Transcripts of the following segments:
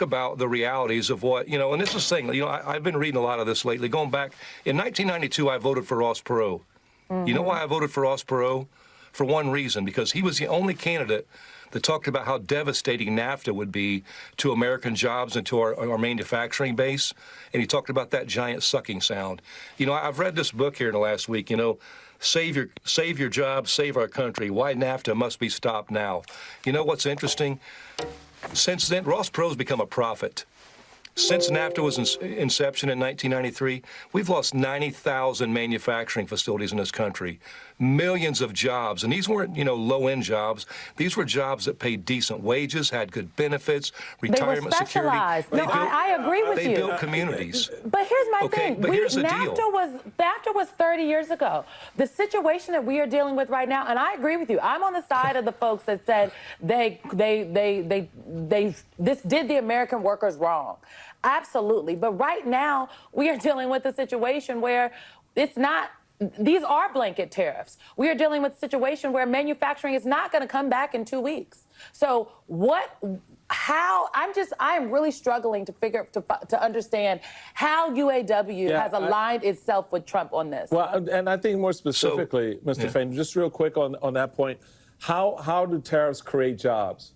about the realities of what, and this is the thing, I've been reading a lot of this lately. Going back, in 1992, I voted for Ross Perot. Mm-hmm. You know why I voted for Ross Perot? For one reason, because he was the only candidate that talked about how devastating NAFTA would be to American jobs and to our manufacturing base. And he talked about that giant sucking sound. I've read this book here in the last week, Save your jobs, save our country. Why NAFTA must be stopped now. You know what's interesting? Since then, Ross Perot's become a prophet. Since NAFTA was inception in 1993, we've lost 90,000 manufacturing facilities in this country, millions of jobs. And these weren't, low-end jobs. These were jobs that paid decent wages, had good benefits, retirement security. I agree with you. They built communities. But here's my thing. But here's the deal. NAFTA was 30 years ago. The situation that we are dealing with right now, and I agree with you. I'm on the side of the folks that said this did the American workers wrong. Absolutely. But right now, we are dealing with a situation where it's not, these are blanket tariffs. We are dealing with a situation where manufacturing is not going to come back in 2 weeks. So I am really struggling to understand how UAW has aligned itself with Trump on this. Well, and I think more specifically, Mr. Fain, just real quick on that point, how do tariffs create jobs?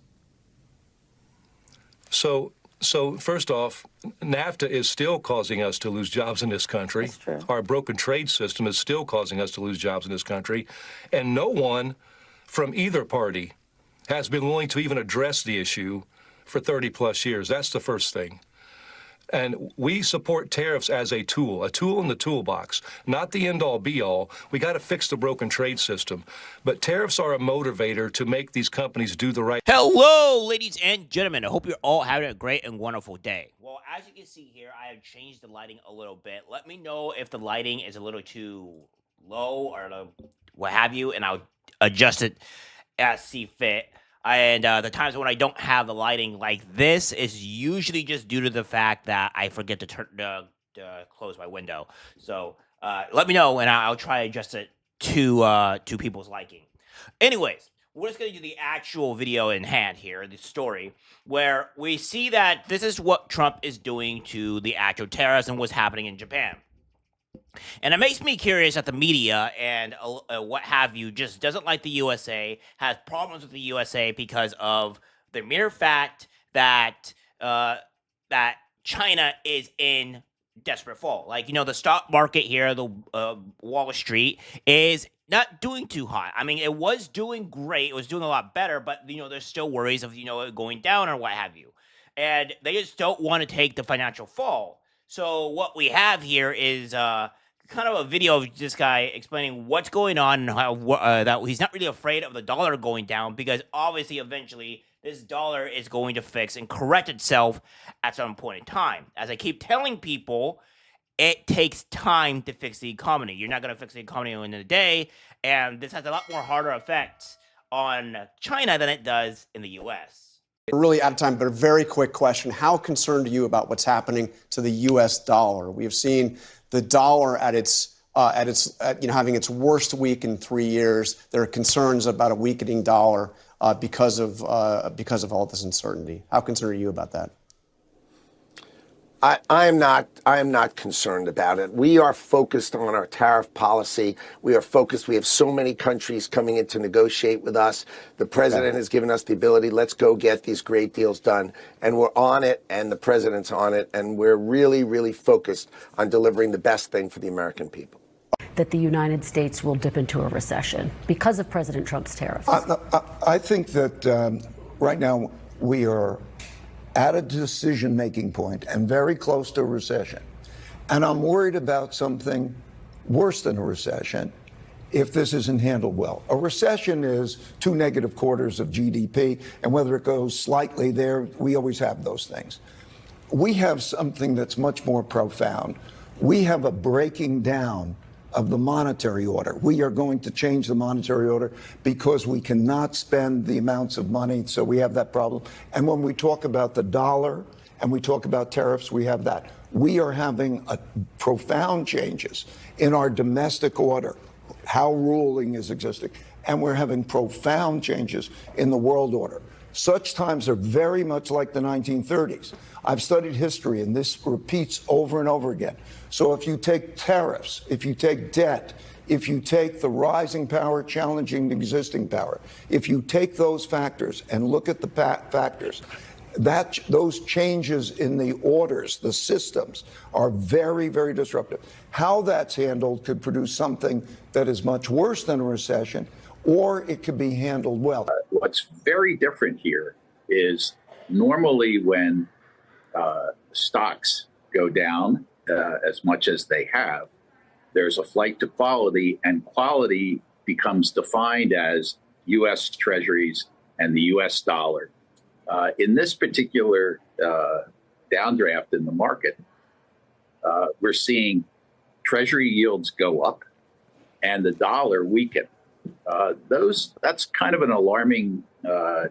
So first off, NAFTA is still causing us to lose jobs in this country. That's true. Our broken trade system is still causing us to lose jobs in this country. And no one from either party has been willing to even address the issue for 30-plus years. That's the first thing. And we support tariffs as a tool in the toolbox, not the end-all, be-all. We got to fix the broken trade system. But tariffs are a motivator to make these companies do the right. Hello, ladies and gentlemen. I hope you're all having a great and wonderful day. Well, as you can see here, I have changed the lighting a little bit. Let me know if the lighting is a little too low or what have you, and I'll adjust it as see fit. And the times when I don't have the lighting like this is usually just due to the fact that I forget to close my window. So let me know, and I'll try to adjust it to people's liking. Anyways, we're just going to do the actual video in hand here, the story, where we see that this is what Trump is doing to the actual tariffs and what's happening in Japan. And it makes me curious that the media and what have you just doesn't like the USA, has problems with the USA because of the mere fact that that China is in desperate fall. Like, the stock market here, the Wall Street is not doing too hot. I mean, it was doing great. It was doing a lot better, but, there's still worries of, it going down or what have you. And they just don't want to take the financial fall. So what we have here is kind of a video of this guy explaining what's going on and how that he's not really afraid of the dollar going down because obviously eventually this dollar is going to fix and correct itself at some point in time. As I keep telling people, it takes time to fix the economy. You're not going to fix the economy in a day, and this has a lot more harder effects on China than it does in the U.S. We're really out of time, but a very quick question. How concerned are you about what's happening to the U.S. dollar? We have seen the dollar at having its worst week in 3 years. There are concerns about a weakening dollar because of all this uncertainty. How concerned are you about that? I am not concerned about it. We are focused on our tariff policy. We are focused. We have so many countries coming in to negotiate with us. The president has given us the ability, let's go get these great deals done. And we're on it, and the president's on it, and we're really, really focused on delivering the best thing for the American people. That the United States will dip into a recession because of President Trump's tariffs? I think that right now we are at a decision-making point and very close to a recession. And I'm worried about something worse than a recession if this isn't handled well. A recession is 2 negative quarters of GDP, and whether it goes slightly there, we always have those things. We have something that's much more profound. We have a breaking down of the monetary order. We are going to change the monetary order because we cannot spend the amounts of money, so we have that problem. And when we talk about the dollar and we talk about tariffs, we have that. We are having profound changes in our domestic order, how ruling is existing, and we're having profound changes in the world order. Such times are very much like the 1930s. I've studied history, and this repeats over and over again. So if you take tariffs, if you take debt, if you take the rising power challenging the existing power, if you take those factors and look at the factors, those changes in the orders, the systems, are very, very disruptive. How that's handled could produce something that is much worse than a recession, or it could be handled well. What's very different here is normally when stocks go down as much as they have, there's a flight to quality, and quality becomes defined as U.S. Treasuries and the U.S. dollar. In this particular downdraft in the market, we're seeing Treasury yields go up and the dollar weaken. That's kind of an alarming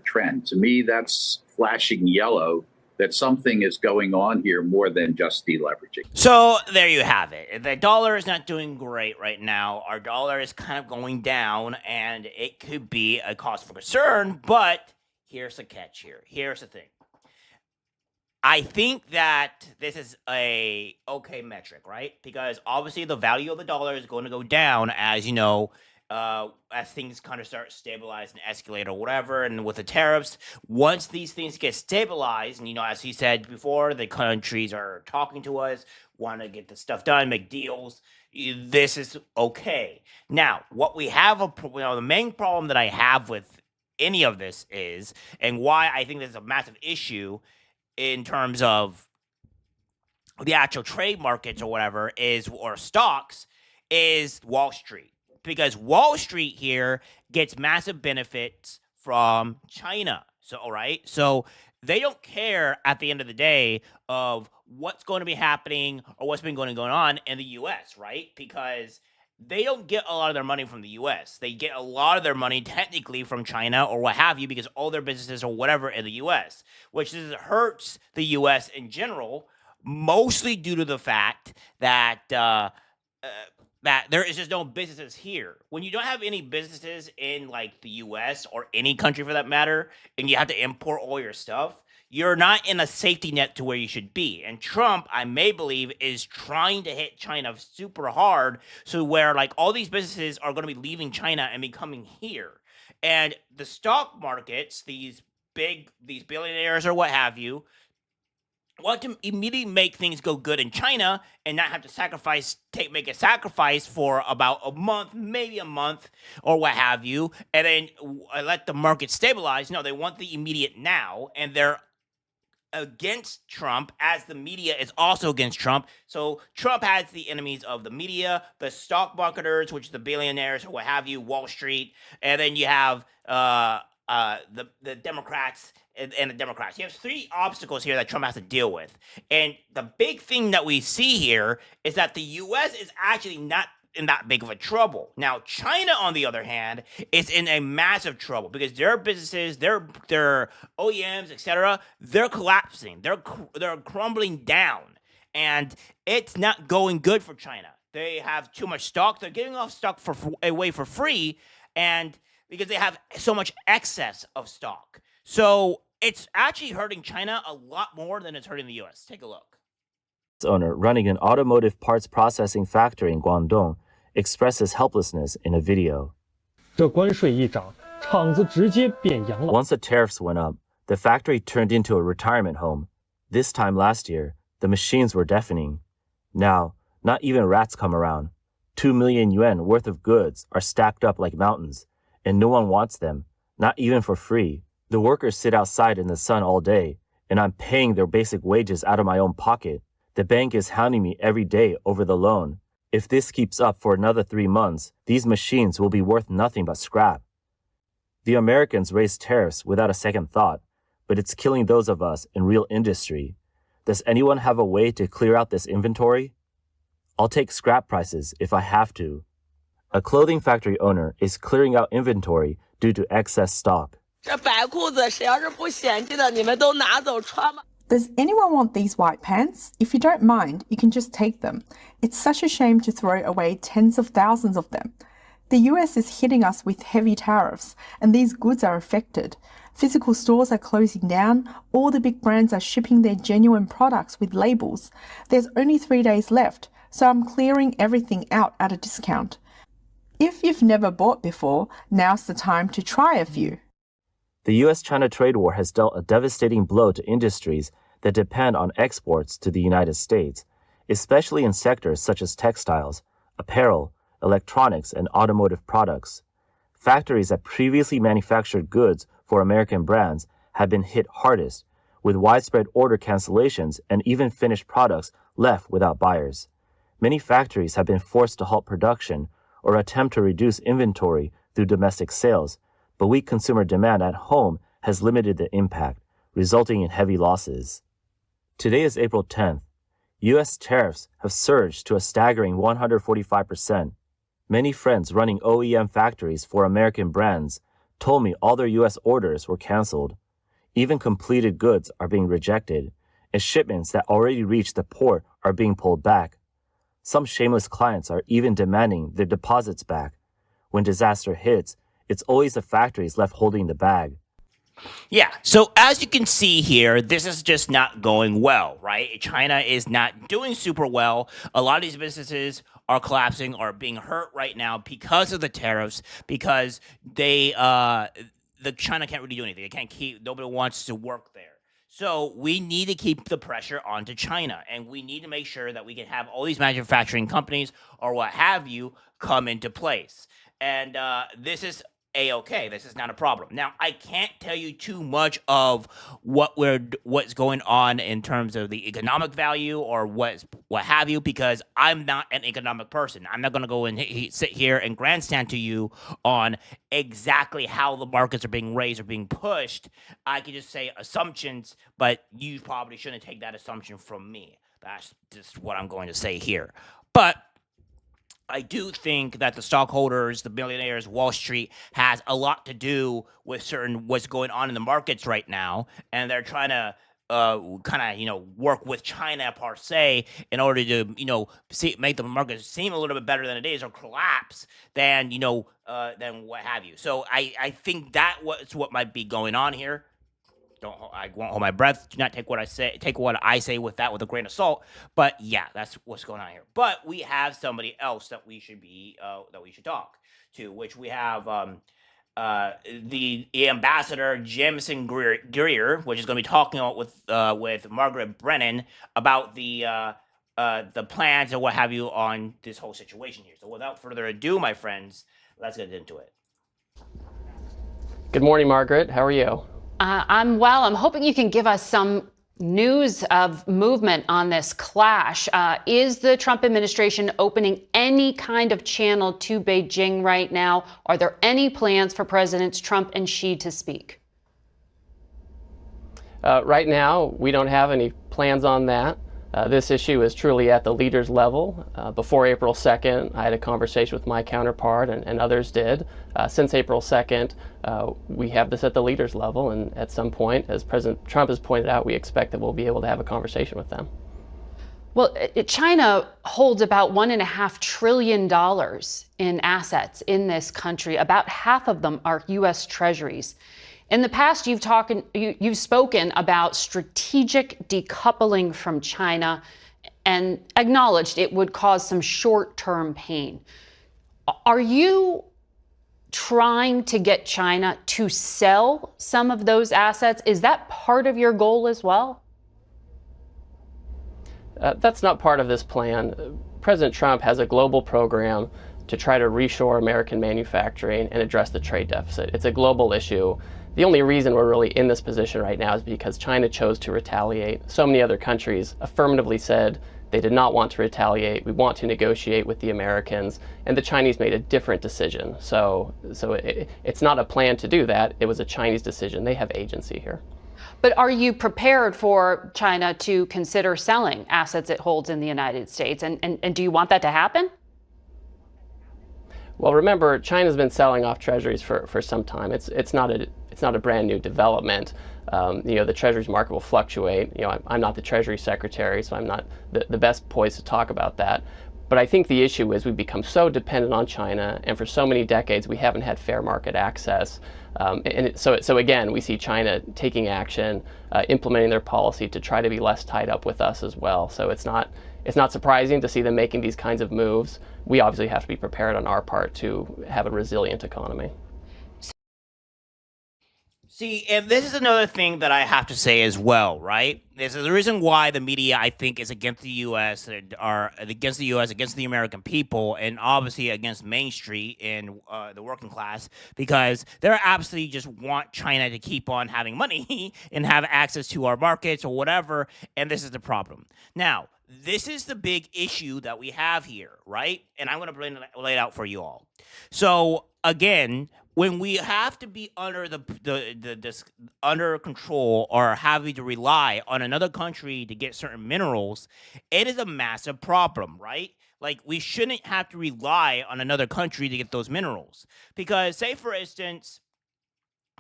trend. To me, that's flashing yellow that something is going on here more than just deleveraging. So there you have it. The dollar is not doing great right now. Our dollar is kind of going down, and it could be a cause for concern, but here's the catch here. Here's the thing. I think that this is a okay metric, right? Because obviously the value of the dollar is going to go down as, you know, as things kind of start stabilize and escalate or whatever. And with the tariffs, once these things get stabilized, and, you know, as he said before, the countries are talking to us, want to get the stuff done, make deals. This is okay. Now, what we have, the main problem that I have with any of this is, and why I think this is a massive issue in terms of the actual trade markets or whatever or stocks, is Wall Street. Because Wall Street here gets massive benefits from China. So, all right. So they don't care at the end of the day of what's going to be happening or what's been going on in the U.S., right? Because they don't get a lot of their money from the U.S. They get a lot of their money technically from China or what have you, because all their businesses or whatever in the U.S., which hurts the U.S. in general, mostly due to the fact that that there is just no businesses here. When you don't have any businesses in like the US or any country for that matter, and you have to import all your stuff, you're not in a safety net to where you should be. And Trump, I may believe, is trying to hit China super hard, so where like all these businesses are going to be leaving China and be coming here. And the stock markets, these billionaires or what have you, want to immediately make things go good in China and not have to make a sacrifice for about a month, maybe a month or what have you, and then let the market stabilize. No, they want the immediate now, and they're against Trump, as the media is also against Trump. So Trump has the enemies of the media, the stock marketers, which is the billionaires or what have you, Wall Street, and then you have the Democrats and the Democrats. You have three obstacles here that Trump has to deal with. And the big thing that we see here is that the U.S. is actually not in that big of a trouble. Now, China, on the other hand, is in a massive trouble because their businesses, their OEMs, etc., they're collapsing. They're crumbling down. And it's not going good for China. They have too much stock. They're giving off stock away for free, and because they have so much excess of stock. So it's actually hurting China a lot more than it's hurting the U.S. Take a look. Owner running an automotive parts processing factory in Guangdong expresses helplessness in a video. Once the tariffs went up, the factory turned into a retirement home. This time last year, the machines were deafening. Now, not even rats come around. 2 million yuan worth of goods are stacked up like mountains, and no one wants them, not even for free. The workers sit outside in the sun all day, and I'm paying their basic wages out of my own pocket. The bank is hounding me every day over the loan. If this keeps up for another 3 months, these machines will be worth nothing but scrap. The Americans raised tariffs without a second thought, but it's killing those of us in real industry. Does anyone have a way to clear out this inventory? I'll take scrap prices if I have to. A clothing factory owner is clearing out inventory due to excess stock. Does anyone want these white pants? If you don't mind, you can just take them. It's such a shame to throw away tens of thousands of them. The US is hitting us with heavy tariffs, and these goods are affected. Physical stores are closing down. All the big brands are shipping their genuine products with labels. There's only 3 days left, so I'm clearing everything out at a discount. If you've never bought before, now's the time to try a few. The US-China trade war has dealt a devastating blow to industries that depend on exports to the United States, especially in sectors such as textiles, apparel, electronics, and automotive products. Factories that previously manufactured goods for American brands have been hit hardest, with widespread order cancellations and even finished products left without buyers. Many factories have been forced to halt production or attempt to reduce inventory through domestic sales, but weak consumer demand at home has limited the impact, resulting in heavy losses. Today is April 10th. U.S. tariffs have surged to a staggering 145%. Many friends running OEM factories for American brands told me all their U.S. orders were canceled. Even completed goods are being rejected, and shipments that already reached the port are being pulled back. Some shameless clients are even demanding their deposits back. When disaster hits, it's always the factories left holding the bag. Yeah, so as you can see here, this is just not going well, right? China is not doing super well. A lot of these businesses are collapsing or being hurt right now because of the tariffs, because China can't really do anything. Nobody wants to work there. So we need to keep the pressure onto China, and we need to make sure that we can have all these manufacturing companies or what have you come into place. And this is A-okay. This is not a problem. Now, I can't tell you too much of what's going on in terms of the economic value or what have you, because I'm not an economic person. I'm not going to go and sit here and grandstand to you on exactly how the markets are being raised or being pushed. I can just say assumptions, but you probably shouldn't take that assumption from me. That's just what I'm going to say here. But I do think that the stockholders, the billionaires, Wall Street has a lot to do with what's going on in the markets right now, and they're trying to work with China per se in order to make the market seem a little bit better than it is or collapse than what have you. So I think that was what might be going on here. I won't hold my breath. Do not take what I say with a grain of salt. But yeah, that's what's going on here. But we have somebody else that we should talk to, which we have the ambassador Jameson Greer, which is going to be talking with Margaret Brennan about the plans and what have you on this whole situation here. So without further ado, my friends, let's get into it. Good morning, Margaret. How are you? I'm well. I'm hoping you can give us some news of movement on this clash. Is the Trump administration opening any kind of channel to Beijing right now? Are there any plans for Presidents Trump and Xi to speak? Right now, we don't have any plans on that. This issue is truly at the leaders' level. Before April 2nd, I had a conversation with my counterpart, and others did. Since April 2nd, we have this at the leaders' level, and at some point, as President Trump has pointed out, we expect that we'll be able to have a conversation with them. Well, China holds about $1.5 trillion in assets in this country. About half of them are U.S. treasuries. In the past, you've spoken about strategic decoupling from China and acknowledged it would cause some short-term pain. Are you trying to get China to sell some of those assets? Is that part of your goal as well? That's not part of this plan. President Trump has a global program to try to reshore American manufacturing and address the trade deficit. It's a global issue. The only reason we're really in this position right now is because China chose to retaliate. So many other countries affirmatively said they did not want to retaliate. We want to negotiate with the Americans, and the Chinese made a different decision. So it's not a plan to do that. It was a Chinese decision. They have agency here. But are you prepared for China to consider selling assets it holds in the United States? And do you want that to happen? Well, remember, China's been selling off treasuries for some time. It's not a brand new development. The treasuries market will fluctuate. I'm not the Treasury Secretary, so I'm not the best poised to talk about that. But I think the issue is we've become so dependent on China, and for so many decades we haven't had fair market access. So again, we see China taking action, implementing their policy to try to be less tied up with us as well. So it's not surprising to see them making these kinds of moves. We obviously have to be prepared on our part to have a resilient economy. See, and this is another thing that I have to say as well, right? This is the reason why the media, I think, is against the U.S., against the American people, and obviously against Main Street and the working class, because they're absolutely just want China to keep on having money and have access to our markets or whatever, and this is the problem. Now, this is the big issue that we have here, right? And I'm going to lay it out for you all. So, again, when we have to be under under control or having to rely on another country to get certain minerals, it is a massive problem, right? Like, we shouldn't have to rely on another country to get those minerals. Because, say, for instance,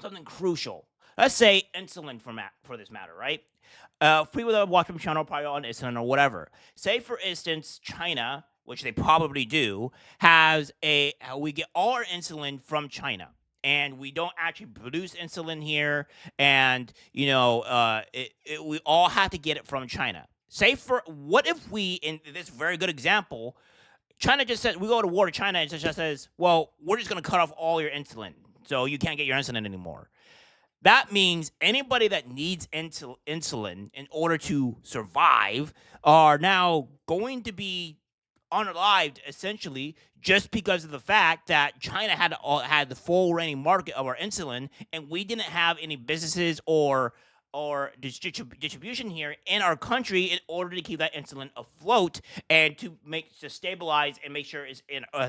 something crucial. Let's say insulin for this matter, right? People that watch my channel probably on insulin or whatever. Say, for instance, China, which they probably do, we get all our insulin from China. And we don't actually produce insulin here, and we all have to get it from China. What if we, in this very good example, China just says, we go to war to China and just says, well, we're just going to cut off all your insulin, so you can't get your insulin anymore. That means anybody that needs insulin in order to survive are now going to be unalived, essentially, just because of the fact that China had the full reigning market of our insulin, and we didn't have any businesses or distribution here in our country in order to keep that insulin afloat and to stabilize and make sure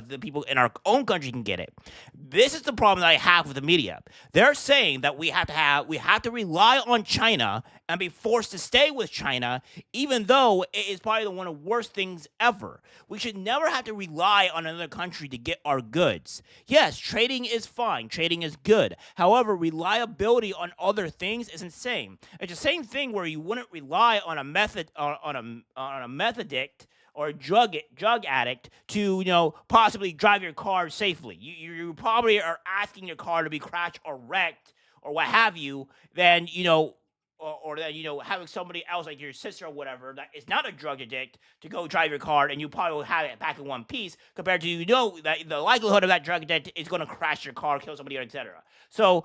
the people in our own country can get it. This is the problem that I have with the media. They're saying that we have to rely on China and be forced to stay with China, even though it is probably one of the worst things ever. We should never have to rely on another country to get our goods. Yes, trading is fine. Trading is good. However, reliability on other things is insane. It's the same thing where you wouldn't rely on a meth addict or a drug addict to possibly drive your car safely. You probably are asking your car to be crashed or wrecked or what have you. Then or that having somebody else like your sister or whatever that is not a drug addict to go drive your car, and you probably will have it back in one piece compared to that the likelihood of that drug addict is going to crash your car, kill somebody, etc. So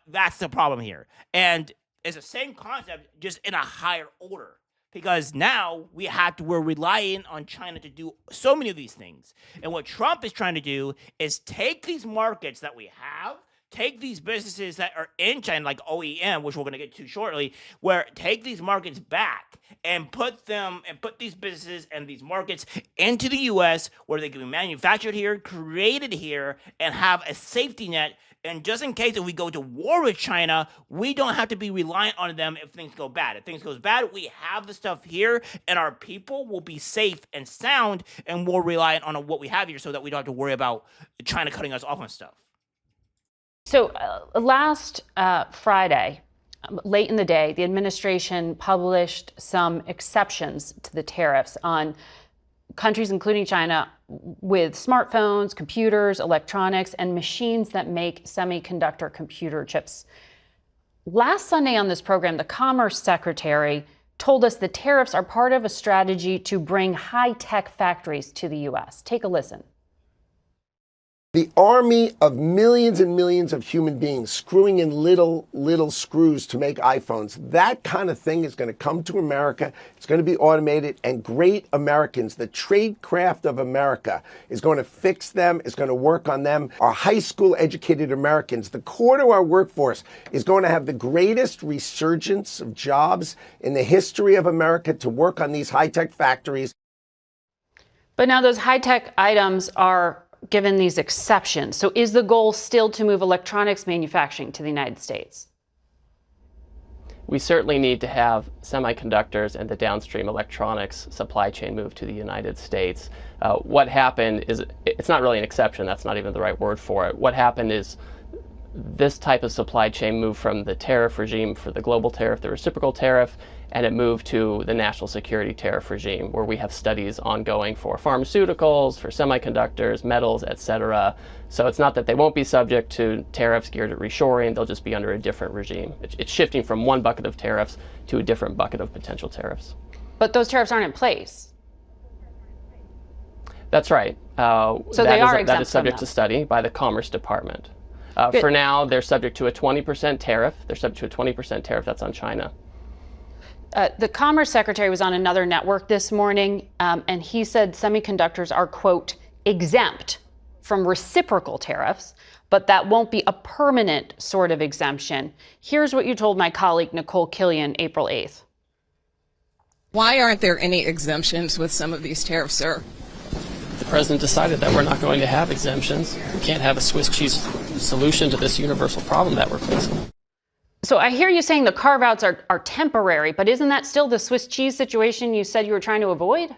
that's the problem here, and it's the same concept just in a higher order. Because now we're relying on China to do so many of these things. And what Trump is trying to do is take these markets that we have, take these businesses that are in China, like OEM, which we're going to get to shortly, take these markets back and put these businesses and these markets into the U.S. where they can be manufactured here, created here, and have a safety net. And just in case if we go to war with China, we don't have to be reliant on them if things go bad. If things goes bad, we have the stuff here, and our people will be safe and sound, and more reliant on what we have here so that we don't have to worry about China cutting us off on stuff. So last Friday, late in the day, the administration published some exceptions to the tariffs on countries, including China, with smartphones, computers, electronics, and machines that make semiconductor computer chips. Last Sunday on this program, the Commerce Secretary told us the tariffs are part of a strategy to bring high-tech factories to the U.S. Take a listen. The army of millions and millions of human beings screwing in little screws to make iPhones, that kind of thing is going to come to America. It's going to be automated, and great Americans, the trade craft of America, is going to fix them, is going to work on them. Our high school educated Americans, the core to our workforce, is going to have the greatest resurgence of jobs in the history of America to work on these high-tech factories. But now those high-tech items are given these exceptions. So is the goal still to move electronics manufacturing to the United States? We certainly need to have semiconductors and the downstream electronics supply chain move to the United States. What happened is, it's not really an exception, that's not even the right word for it. What happened is this type of supply chain moved from the tariff regime for the global tariff, the reciprocal tariff, and it moved to the national security tariff regime, where we have studies ongoing for pharmaceuticals, for semiconductors, metals, etc. So it's not that they won't be subject to tariffs geared at reshoring, they'll just be under a different regime. It's shifting from one bucket of tariffs to a different bucket of potential tariffs. But those tariffs aren't in place. That's right. So they are exempt that is subject from to study by the Commerce Department. For now, they're subject to a 20% tariff. They're subject to a 20% tariff. That's on China. The Commerce Secretary was on another network this morning, and he said semiconductors are, quote, exempt from reciprocal tariffs, but that won't be a permanent sort of exemption. Here's what you told my colleague Nicole Killian April 8th. Why aren't there any exemptions with some of these tariffs, sir? The president decided that we're not going to have exemptions. We can't have a Swiss cheese solution to this universal problem that we're facing. So I hear you saying the carve-outs are temporary, but isn't that still the Swiss cheese situation you said you were trying to avoid?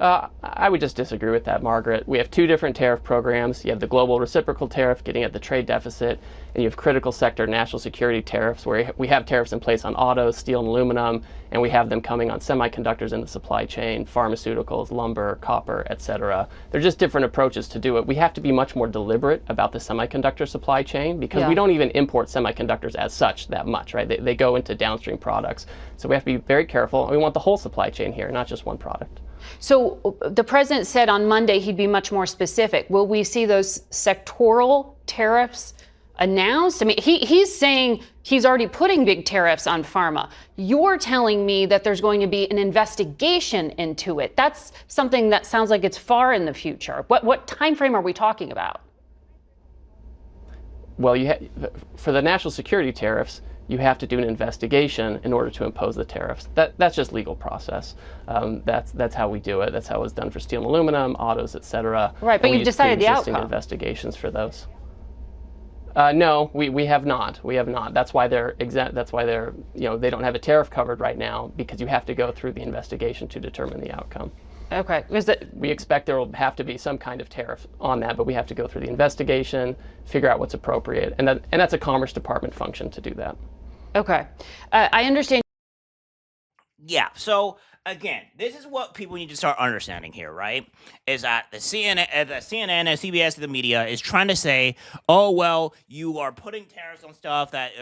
I would just disagree with that, Margaret. We have two different tariff programs. You have the global reciprocal tariff getting at the trade deficit, and you have critical sector national security tariffs, where we have tariffs in place on autos, steel, and aluminum, and we have them coming on semiconductors in the supply chain, pharmaceuticals, lumber, copper, etc. They're just different approaches to do it. We have to be much more deliberate about the semiconductor supply chain, because we don't even import semiconductors as such that much, right? They go into downstream products. So we have to be very careful. We want the whole supply chain here, not just one product. So the president said on Monday he'd be much more specific. Will we see those sectoral tariffs announced? I mean, he's saying he's already putting big tariffs on pharma. You're telling me that there's going to be an investigation into it. That's something that sounds like it's far in the future. What time frame are we talking about? Well, for the national security tariffs, you have to do an investigation in order to impose the tariffs. That's just legal process. That's how we do it. That's how it was done for steel and aluminum, autos, etc. Right, but you've decided the outcome. Investigations for those. No, we have not. We have not. That's why they're exempt. That's why they're they don't have a tariff covered right now, because you have to go through the investigation to determine the outcome. Okay. We expect there will have to be some kind of tariff on that, but we have to go through the investigation, figure out what's appropriate, and that's a Commerce Department function to do that. Okay. I understand. Yeah, so again, this is what people need to start understanding here, right? Is that the CNN, CBS, the media is trying to say, oh, well, you are putting tariffs on stuff that's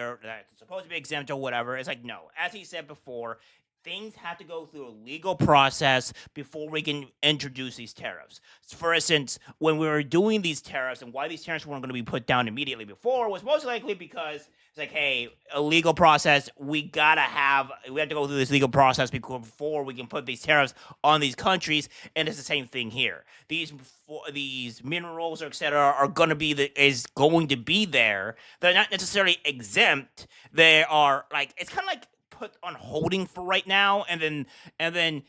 supposed to be exempt or whatever. It's like, no. As he said before, things have to go through a legal process before we can introduce these tariffs. So for instance, when we were doing these tariffs and why these tariffs weren't going to be put down immediately before was most likely because it's like, hey, a legal process, we have to go through this legal process before we can put these tariffs on these countries, and it's the same thing here. These minerals, et cetera, are going to be there. They're not necessarily exempt. They are it's kind of like put on holding for right now, and then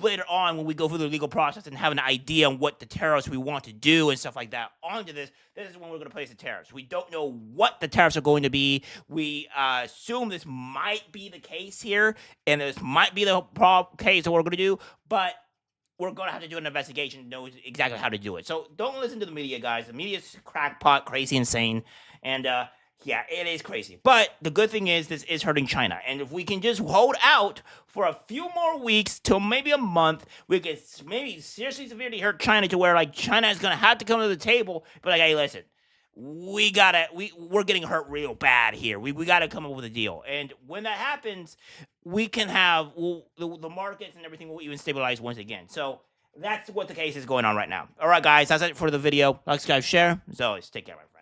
later on when we go through the legal process and have an idea on what the tariffs we want to do and stuff like that onto this is when we're going to place the tariffs. We don't know what the tariffs are going to be. We assume this might be the case here, and this might be the case that we're going to do, but we're going to have to do an investigation to know exactly how to do it. So don't listen to the media, guys. The media's crackpot, crazy, insane, and yeah, it is crazy. But the good thing is this is hurting China. And if we can just hold out for a few more weeks till maybe a month, we could maybe seriously severely hurt China to where China is going to have to come to the table. But hey, listen, we're getting hurt real bad here. We got to come up with a deal. And when that happens, we can have the markets and everything will even stabilize once again. So that's what the case is going on right now. All right, guys, that's it for the video. Like, subscribe, share. As always, take care, my friends.